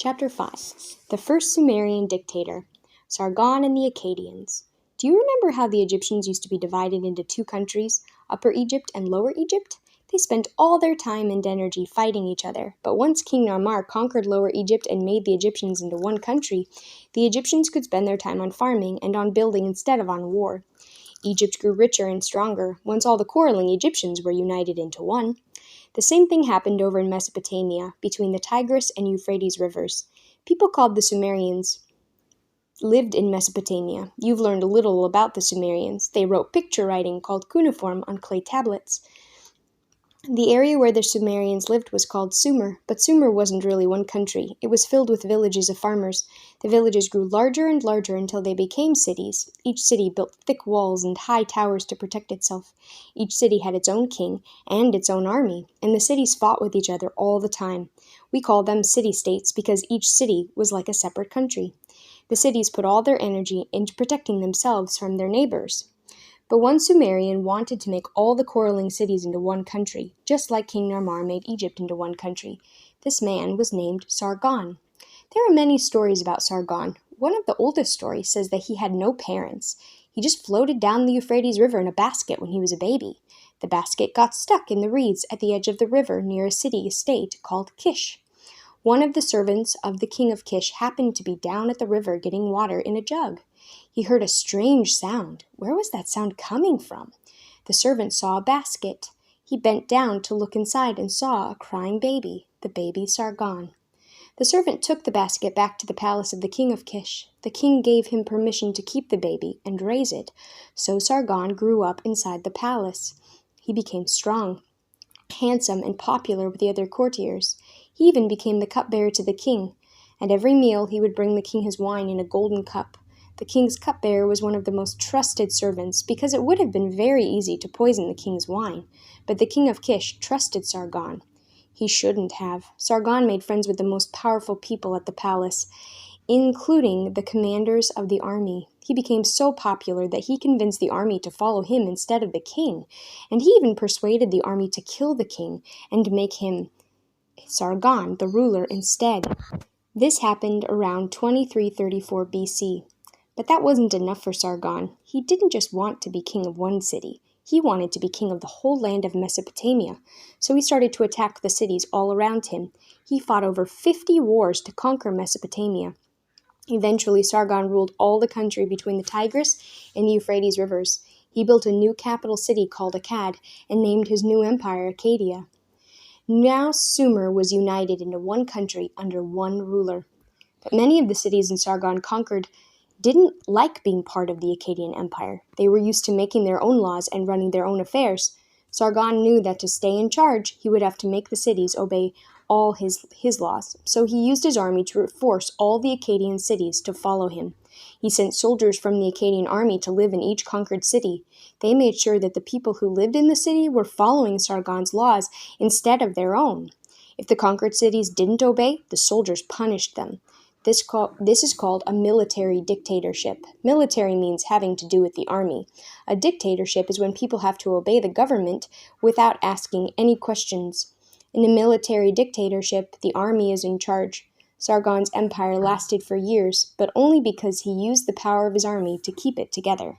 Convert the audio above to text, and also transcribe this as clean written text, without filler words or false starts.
Chapter 5 The First Sumerian Dictator, Sargon and the Akkadians. Do you remember how the Egyptians used to be divided into two countries, Upper Egypt and Lower Egypt? They spent all their time and energy fighting each other, but once King Narmar conquered Lower Egypt and made the Egyptians into one country, the Egyptians could spend their time on farming and on building instead of on war. Egypt grew richer and stronger once all the quarreling Egyptians were united into one. The same thing happened over in Mesopotamia, between the Tigris and Euphrates rivers. People called the Sumerians lived in Mesopotamia. You've learned a little about the Sumerians. They wrote picture writing called cuneiform on clay tablets. The area where the Sumerians lived was called Sumer, but Sumer wasn't really one country. It was filled with villages of farmers. The villages grew larger and larger until they became cities. Each city built thick walls and high towers to protect itself. Each city had its own king and its own army, and the cities fought with each other all the time. We call them city-states because each city was like a separate country. The cities put all their energy into protecting themselves from their neighbors. But one Sumerian wanted to make all the quarreling cities into one country, just like King Narmar made Egypt into one country. This man was named Sargon. There are many stories about Sargon. One of the oldest stories says that he had no parents. He just floated down the Euphrates River in a basket when he was a baby. The basket got stuck in the reeds at the edge of the river near a city estate called Kish. One of the servants of the king of Kish happened to be down at the river getting water in a jug. He heard a strange sound. Where was that sound coming from? The servant saw a basket. He bent down to look inside and saw a crying baby, the baby Sargon. The servant took the basket back to the palace of the king of Kish. The king gave him permission to keep the baby and raise it. So Sargon grew up inside the palace. He became strong, handsome, and popular with the other courtiers. He even became the cupbearer to the king, and every meal he would bring the king his wine in a golden cup. The king's cupbearer was one of the most trusted servants because it would have been very easy to poison the king's wine, but the king of Kish trusted Sargon. He shouldn't have. Sargon made friends with the most powerful people at the palace, including the commanders of the army. He became so popular that he convinced the army to follow him instead of the king, and he even persuaded the army to kill the king and make him Sargon, the ruler, instead. This happened around 2334 BC. But that wasn't enough for Sargon. He didn't just want to be king of one city. He wanted to be king of the whole land of Mesopotamia. So he started to attack the cities all around him. He fought over 50 wars to conquer Mesopotamia. Eventually, Sargon ruled all the country between the Tigris and the Euphrates rivers. He built a new capital city called Akkad and named his new empire Acadia. Now Sumer was united into one country under one ruler. But many of the cities Sargon conquered didn't like being part of the Akkadian Empire. They were used to making their own laws and running their own affairs. Sargon knew that to stay in charge, he would have to make the cities obey all his laws. So he used his army to force all the Akkadian cities to follow him. He sent soldiers from the Akkadian army to live in each conquered city. They made sure that the people who lived in the city were following Sargon's laws instead of their own. If the conquered cities didn't obey, the soldiers punished them. This is called a military dictatorship. Military means having to do with the army. A dictatorship is when people have to obey the government without asking any questions. In a military dictatorship, the army is in charge. Sargon's empire lasted for years, but only because he used the power of his army to keep it together.